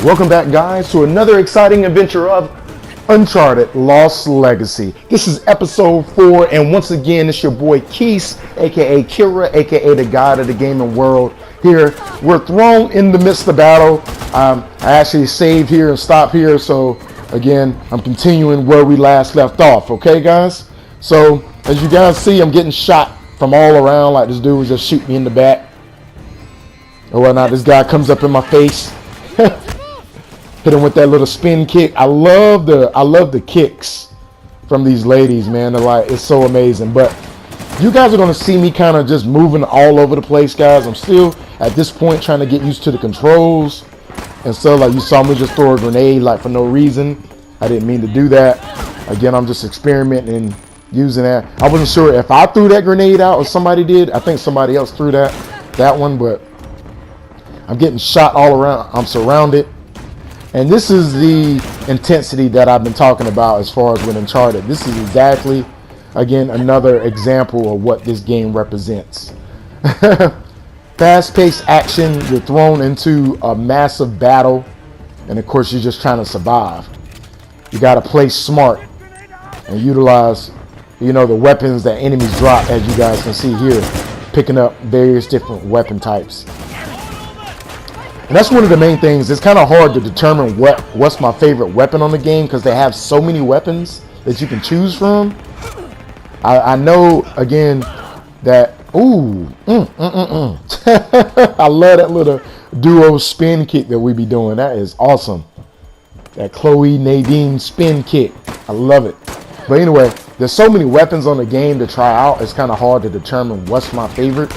Welcome back, guys, to another exciting adventure of Uncharted Lost Legacy. This is episode 4, and once again, it's your boy Keith, aka Kira, aka the god of the gaming world. Here, we're thrown in the midst of battle. I actually saved here and stopped here, so again, I'm continuing where we last left off. Okay, guys? So, as you guys see, I'm getting shot from all around, like this dude was just shooting me in the back. Or whatnot, this guy comes up in my face. Hit him with that little spin kick. I love the kicks from these ladies, man. They're like, it's so amazing. But you guys are gonna see me kind of just moving all over the place, guys. I'm still at this point trying to get used to the controls. And so, like, you saw me just throw a grenade like for no reason. I didn't mean to do that. Again, I'm just experimenting and using that. I wasn't sure if I threw that grenade out or somebody did. I think somebody else threw that one, but I'm getting shot all around. I'm surrounded. And this is the intensity that I've been talking about as far as with Uncharted. This is exactly, again, another example of what this game represents. Fast-paced action, you're thrown into a massive battle, and of course you're just trying to survive. You got to play smart and utilize, the weapons that enemies drop, as you guys can see here, picking up various different weapon types. And that's one of the main things. It's kind of hard to determine what's my favorite weapon on the game because they have so many weapons that you can choose from. I know, again, that, I love that little duo spin kick that we be doing. That is awesome. That Chloe Nadine spin kick. I love it. But anyway, there's so many weapons on the game to try out. It's kind of hard to determine what's my favorite.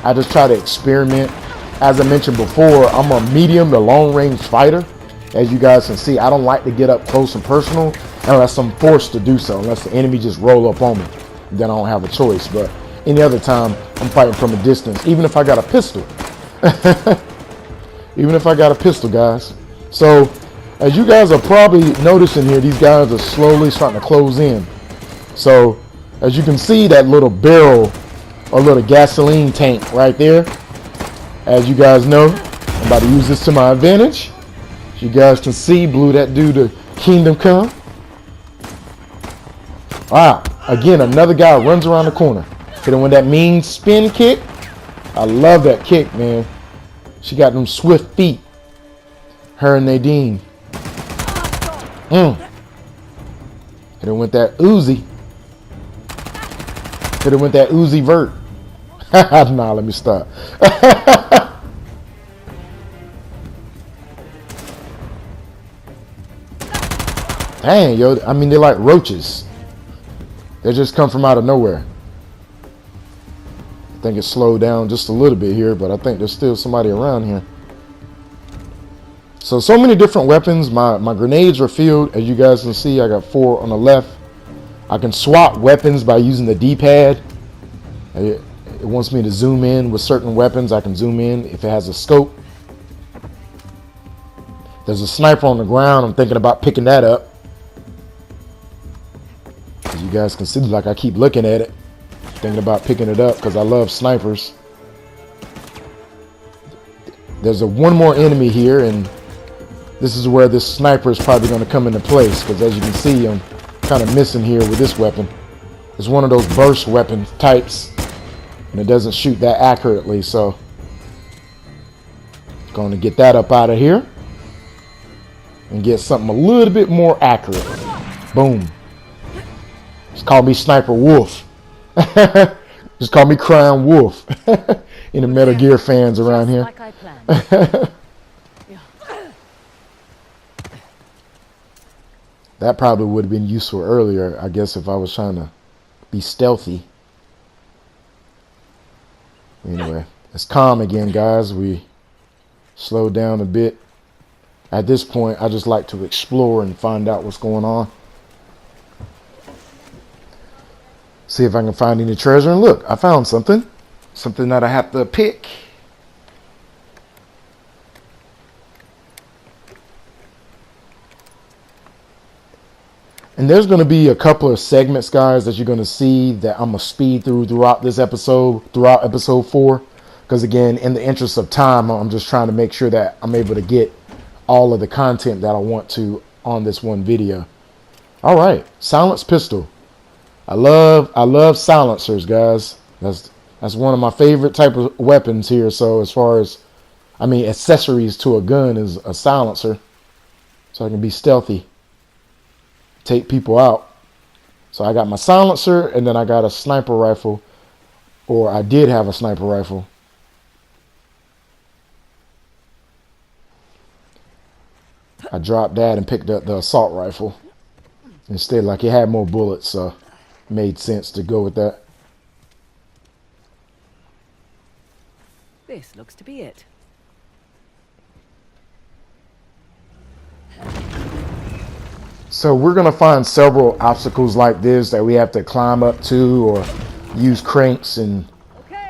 I just try to experiment. As I mentioned before, I'm a medium to long range fighter. As you guys can see, I don't like to get up close and personal unless I'm forced to do so, unless the enemy just roll up on me. Then I don't have a choice. But any other time, I'm fighting from a distance, even if I got a pistol. Even if I got a pistol, guys. So, as you guys are probably noticing here, these guys are slowly starting to close in. So, as you can see, that little barrel or little gasoline tank right there. As you guys know, I'm about to use this to my advantage. As you guys can see, blew that dude to Kingdom Come. Wow, again, another guy runs around the corner. Hit him with that mean spin kick. I love that kick, man. She got them swift feet. Her and Nadine. Hit him with that Uzi. Hit him with that Uzi vert. Nah, let me stop. Dang, yo, I mean, they're like roaches. They just come from out of nowhere. I think it slowed down just a little bit here, but I think there's still somebody around here. So many different weapons. My grenades are filled. As you guys can see, I got 4 on the left. I can swap weapons by using the D-pad. It wants me to zoom in with certain weapons. I can zoom in if it has a scope. There's a sniper on the ground. I'm thinking about picking that up. As you guys can see, like I keep looking at it, thinking about picking it up because I love snipers. There's one more enemy here, and this is where this sniper is probably going to come into place because as you can see, I'm kind of missing here with this weapon. It's one of those burst weapon types. And it doesn't shoot that accurately, so going to get that up out of here and get something a little bit more accurate. Boom. Just call me Sniper Wolf. Just call me Crying Wolf. In the Metal Gear fans around here. Like I planned. That probably would have been useful earlier, I guess, if I was trying to be stealthy. Anyway, it's calm again, guys. We slowed down a bit. At this point, I just like to explore and find out what's going on. See if I can find any treasure. And look, I found something. Something that I have to pick. And there's going to be a couple of segments, guys, that you're going to see that I'm going to speed throughout this episode, throughout episode 4. Because, again, in the interest of time, I'm just trying to make sure that I'm able to get all of the content that I want to on this one video. All right, silenced pistol. I love silencers, guys. That's one of my favorite type of weapons here. So as far as, I mean, accessories to a gun is a silencer, so I can be stealthy, take people out. So I got my silencer, and then I got a sniper rifle, or I did have a sniper rifle. I dropped that and picked up the assault rifle instead. Like, it had more bullets, so it made sense to go with that. This looks to be it. So we're going to find several obstacles like this that we have to climb up to, or use cranks and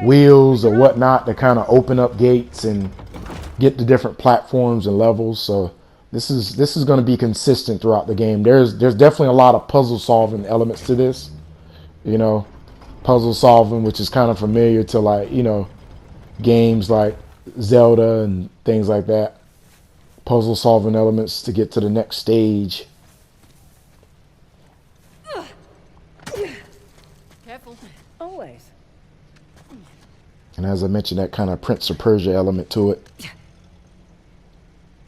wheels or whatnot to kind of open up gates and get to different platforms and levels. So this is going to be consistent throughout the game. There's definitely a lot of puzzle solving elements to this. You know, puzzle solving, which is kind of familiar to, like, you know, games like Zelda and things like that. Puzzle solving elements to get to the next stage. Careful. Always. And as I mentioned, that kind of Prince of Persia element to it.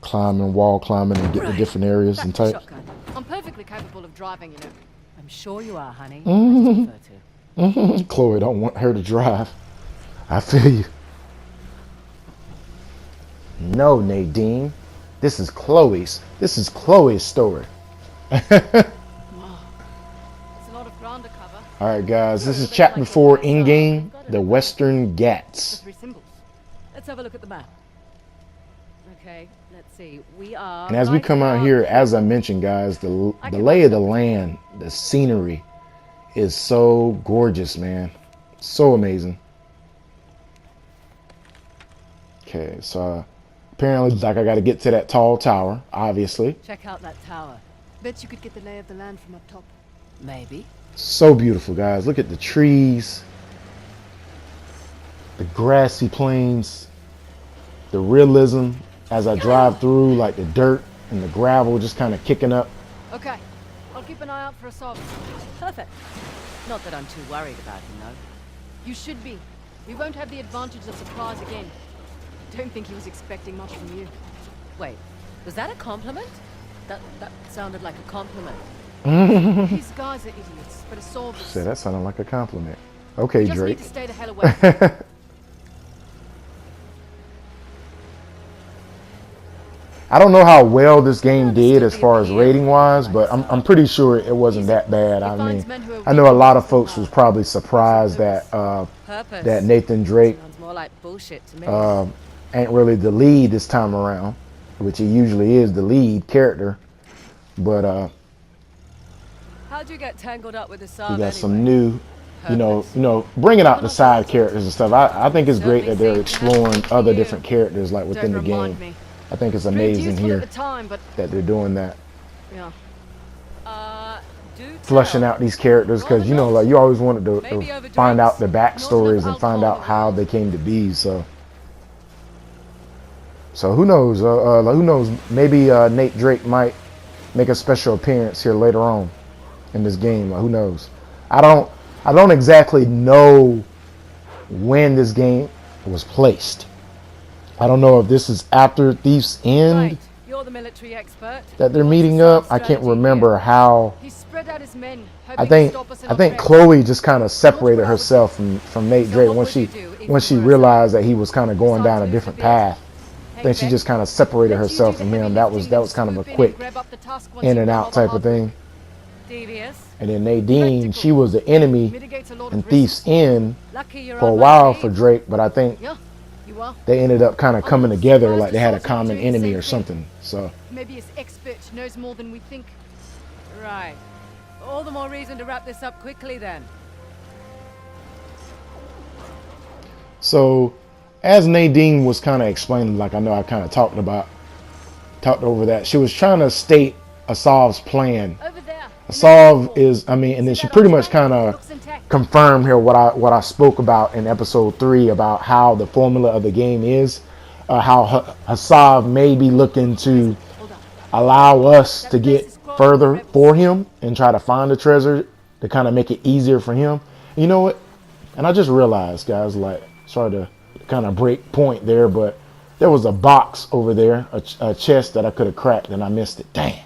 Climbing, wall climbing, and getting to different areas and types. I'm perfectly capable of driving, you know. I'm sure you are, honey. I just prefer to. Chloe, don't want her to drive. I feel you. No, Nadine. This is Chloe's. This is Chloe's story. Wow. It's a lot of ground to cover. All right, guys. This is chapter 4 in-game, the Western Ghats. 3 symbols. Let's have a look at the map. Okay, let's see. We are. And as we come out here, as I mentioned, guys, the lay of the land, the scenery is so gorgeous, man. So amazing. Okay, so apparently, like, I got to get to that tall tower, obviously. Check out that tower. Bet you could get the lay of the land from up top. Maybe. So beautiful, guys. Look at the trees, the grassy plains, the realism as I drive through, like the dirt and the gravel just kind of kicking up. Okay, I'll keep an eye out for a solve. Perfect. Not that I'm too worried about him, though. You should be. We won't have the advantage of surprise again. Don't think he was expecting much from you. Wait, was that a compliment? That sounded like a compliment. These guys are idiots, but a solve is... Said that sounded like a compliment. Okay, Just Drake. need to stay the hell away. I don't know how well this game did as far as rating wise, but I'm pretty sure it wasn't that bad. I mean, I know a lot of folks was probably surprised that that Nathan Drake Sounds more like bullshit to me. ain't really the lead this time around, which he usually is the lead character. But How'd you get tangled up with the we Saab got some anyway? new, you know, bringing out the side characters and stuff. I think it's great that they're exploring other different characters like within the Don't remind game. me. I think it's Proved amazing useful here at the time, but that they're doing that, yeah. Do fleshing tell. out these characters, because, you know, like, you always wanted to find out the backstories and find out how they came to be. So who knows? Like, who knows? Maybe Nate Drake might make a special appearance here later on in this game. Like, who knows? I don't exactly know when this game was placed. I don't know if this is after Thief's End Right, you're the military expert. that they're What's meeting the up. I can't strategy remember here? how. He spread out his men, I hoping think to stop us in I our think tracks. Chloe just kind of separated herself from Nate So Drake what when would she you do if when you she were realized that he was kind of going down a Besides, different who's the path. I Hey, think she Beck, just kind of separated let you herself do the from heavy him. That was lifting kind of a swoop in quick and grab up the tusk once in you and know out all the type of hard thing. Devious. And then Nadine, she was the enemy Mitigates a lot in of Thief's risks. End Lucky you're for a on my while team. for Drake, but I think Yeah, you are. they ended up kind of I'm coming not together, surprised like they had a the soldiers are common doing the enemy same or thing. something. So Maybe his expert knows more than we think. Right. All the more reason to wrap this up quickly then. So, as Nadine was kind of explaining, like I know I kind of talked over that, she was trying to state Asav's plan. Over there. Asav is, I mean, and then she pretty much kind of confirmed here what I spoke about in episode 3 about how the formula of the game is. how Hassav may be looking to allow us to get further for him and try to find the treasure to kind of make it easier for him. You know what? And I just realized, guys, like, sorry to kind of break point there, but there was a box over there, a chest that I could have cracked and I missed it. Dang.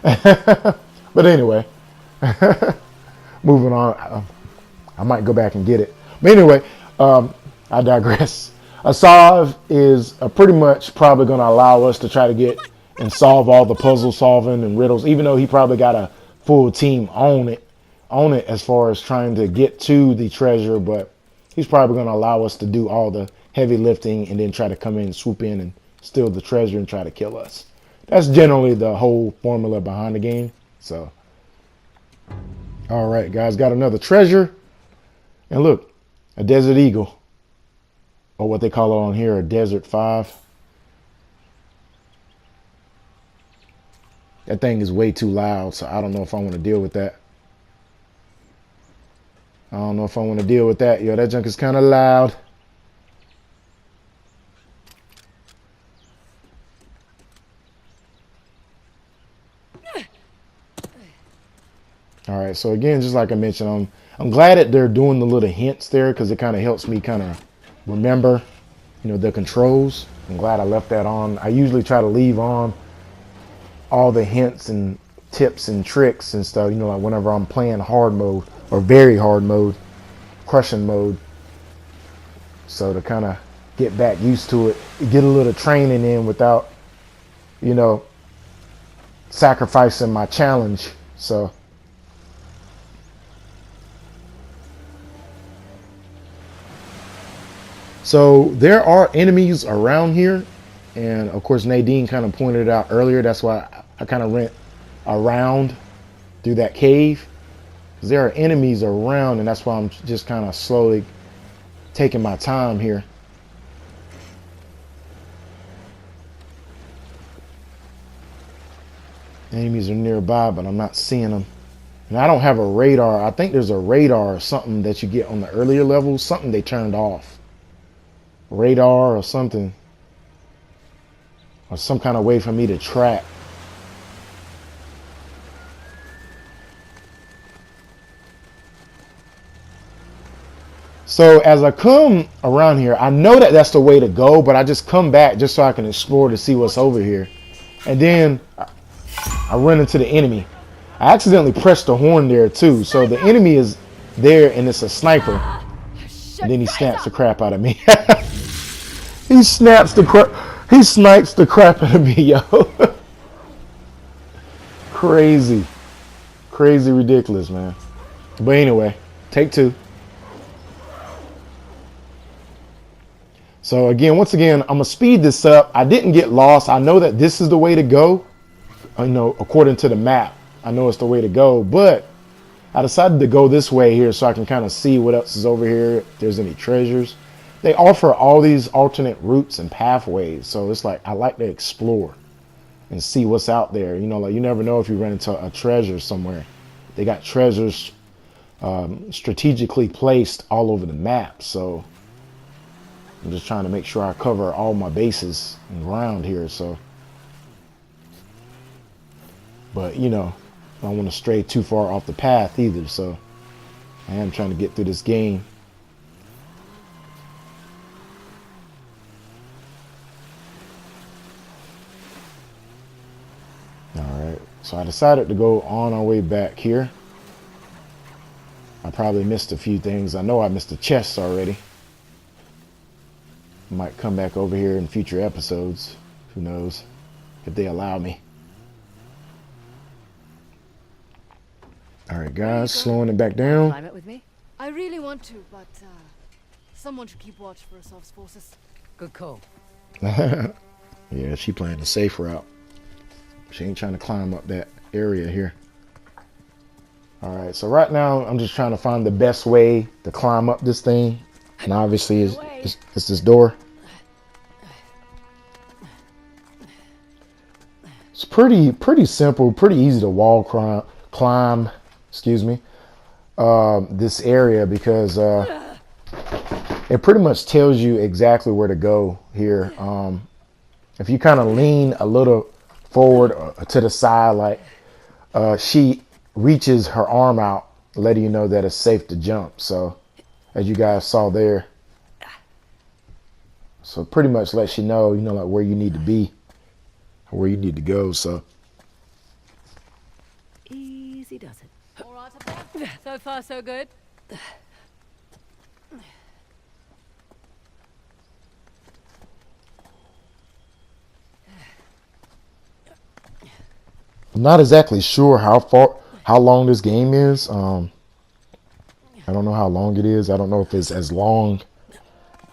But anyway, moving on. I might go back and get it. But anyway, I digress. Asav is pretty much probably going to allow us to try to get and solve all the puzzle solving and riddles, even though he probably got a full team on it as far as trying to get to the treasure. But he's probably going to allow us to do all the heavy lifting and then try to come in, swoop in and steal the treasure and try to kill us. That's generally the whole formula behind the game. So, all right, guys, got another treasure. And look, a Desert Eagle, or what they call it on here, a Desert 5. That thing is way too loud, so I don't know if I want to deal with that. Yo, that junk is kind of loud. All right, so again, just like I mentioned, I'm glad that they're doing the little hints there because it kind of helps me kind of remember, the controls. I'm glad I left that on. I usually try to leave on all the hints and tips and tricks and stuff, like whenever I'm playing hard mode or very hard mode, crushing mode. So to kind of get back used to it, get a little training in without, sacrificing my challenge. So there are enemies around here, and of course Nadine kind of pointed it out earlier. That's why I kind of went around through that cave, because there are enemies around, and that's why I'm just kind of slowly taking my time here. Enemies are nearby, but I'm not seeing them. And I don't have a radar. I think there's a radar or something that you get on the earlier levels, something they turned off. Radar or something, or some kind of way for me to track. So as I come around here, I know that that's the way to go, but I just come back just so I can explore to see what's over here. And then I run into the enemy. I accidentally pressed the horn there too. So the enemy is there and it's a sniper. And then he snaps the crap out of me. He snipes the crap out of me, yo. Crazy ridiculous, man. But anyway, take two. So once again, I'm gonna speed this up. I didn't get lost. I know that this is the way to go. According to the map, I know it's the way to go, but I decided to go this way here so I can kind of see what else is over here, if there's any treasures. They offer all these alternate routes and pathways, so it's like I like to explore and see what's out there. Like you never know if you run into a treasure somewhere. They got treasures strategically placed all over the map, so I'm just trying to make sure I cover all my bases and ground here. So, but I don't want to stray too far off the path either, so I am trying to get through this game. Alright, so I decided to go on our way back here. I probably missed a few things. I know I missed the chests already. Might come back over here in future episodes. Who knows, if they allow me. Alright guys, slowing it back down. Climb it with me? I really want to, but someone should keep watch for Asav's forces. Good call. Yeah, she playing the safe route. She ain't trying to climb up that area here. Alright, so right now I'm just trying to find the best way to climb up this thing. And obviously it's this door. It's pretty simple, pretty easy to wall climb, excuse me, this area, because it pretty much tells you exactly where to go here. If you kind of lean a little forward or to the side, like she reaches her arm out, letting you know that it's safe to jump. So as you guys saw there, so pretty much lets you know, like where you need to be, or where you need to go. So Easy does it. All right, up there? So far, so good. I'm not exactly sure how long this game is. I don't know how long it is. I don't know if it's as long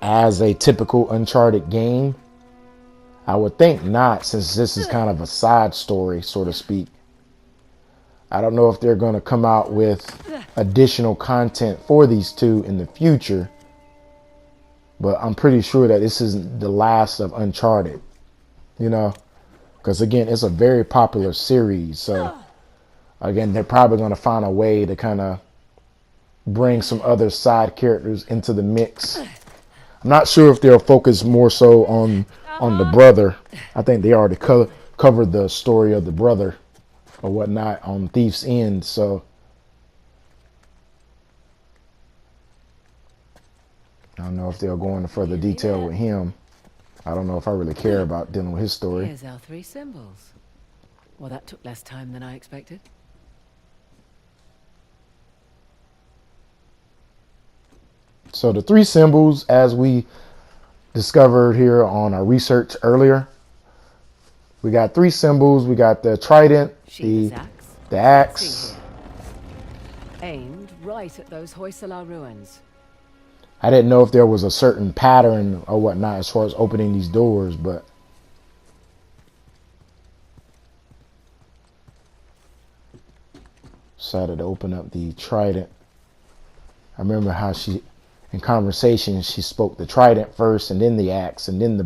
as a typical Uncharted game. I would think not, since this is kind of a side story, so to speak. I don't know if they're going to come out with additional content for these two in the future, but I'm pretty sure that this isn't the last of Uncharted, because again, it's a very popular series. So again, they're probably going to find a way to kind of bring some other side characters into the mix. I'm not sure if they'll focus more so on the brother. I think they already covered the story of the brother or whatnot on Thief's End. So I don't know if they'll go into further detail with him. I don't know if I really care about dealing with his story. Here's our 3 symbols. Well, that took less time than I expected. So the 3 symbols, as we discovered here on our research earlier, we got 3 symbols. We got the trident, the axe. Aimed right at those Hoysala ruins. I didn't know if there was a certain pattern or whatnot as far as opening these doors, but decided to open up the trident. I remember how in conversation, she spoke the trident first, and then the axe, and then the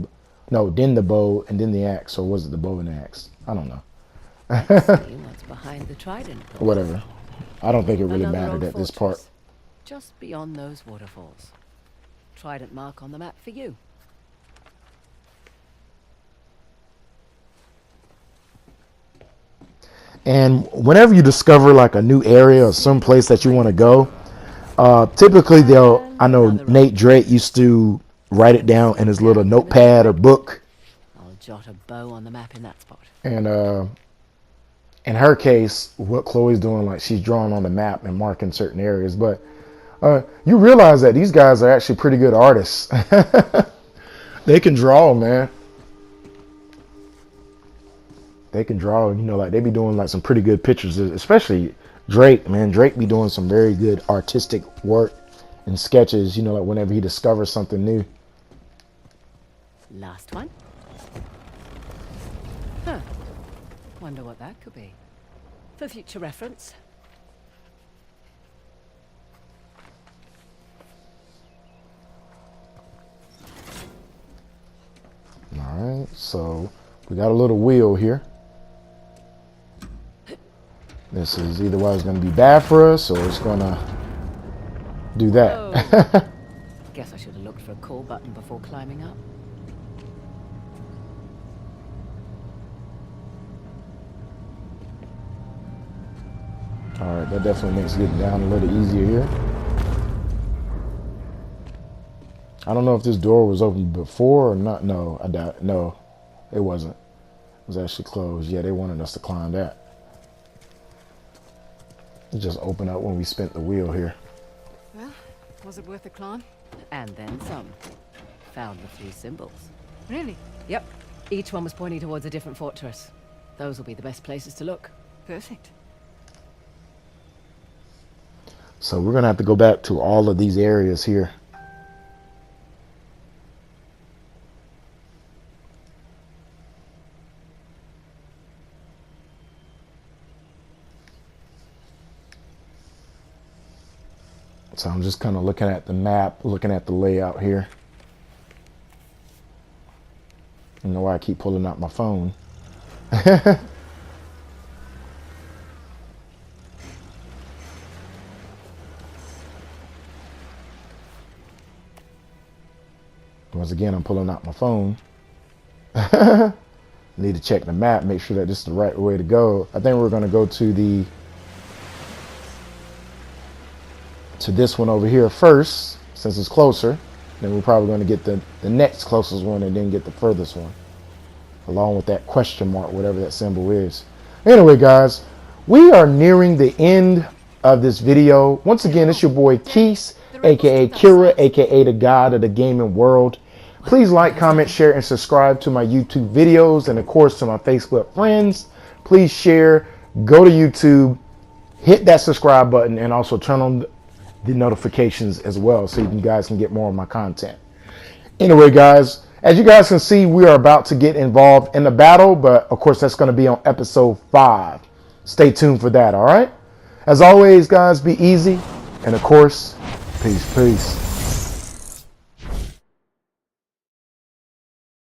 bow, and then the axe. Or was it the bow and the axe? I don't know. See what's behind the trident. Whatever. I don't think it really Another mattered old at this fortress, part. Just beyond those waterfalls. Trident mark on the map for you. And whenever you discover like a new area or some place that you want to go, typically I know Nate Drake used to write it down in his little notepad or book. I'll jot a bow on the map in that spot. And in her case, what Chloe's doing, like she's drawing on the map and marking certain areas. But you realize that these guys are actually pretty good artists. They can draw, man. They can draw, like they be doing like some pretty good pictures, especially Drake, man. Drake be doing some very good artistic work and sketches, like whenever he discovers something new. Last one. Huh. Wonder what that could be. For future reference. All right, so we got a little wheel here. This is either why it's going to be bad for us or it's going to do that. Guess I should have looked for a call button before climbing up. All right, that definitely makes getting down a little easier here. I don't know if this door was open before or not. No, I doubt. No, it wasn't. It was actually closed. Yeah, they wanted us to climb that. It just opened up when we spent the wheel here. Well, was it worth the climb? And then some. Found the 3 symbols. Really? Yep. Each one was pointing towards a different fortress. Those will be the best places to look. Perfect. So we're going to have to go back to all of these areas here. So I'm just kind of looking at the map, looking at the layout here. You know why I keep pulling out my phone. Once again, I'm pulling out my phone. Need to check the map, make sure that this is the right way to go. I think we're going to go to this one over here first, since it's closer. Then we're probably going to get the next closest one and then get the furthest one, along with that question mark, whatever that symbol is. Anyway, guys, we are nearing the end of this video. Once again, it's your boy Keith, aka Kira, aka the god of the gaming world. Please like, comment, share, and subscribe to my YouTube videos, and of course to my Facebook friends. Please share, go to YouTube, hit that subscribe button, and also turn on the notifications as well, so you guys can get more of my content. Anyway, guys, as you guys can see, we are about to get involved in the battle, but of course that's going to be on episode 5. Stay tuned for that, all right? As always, guys, be easy, and of course, peace.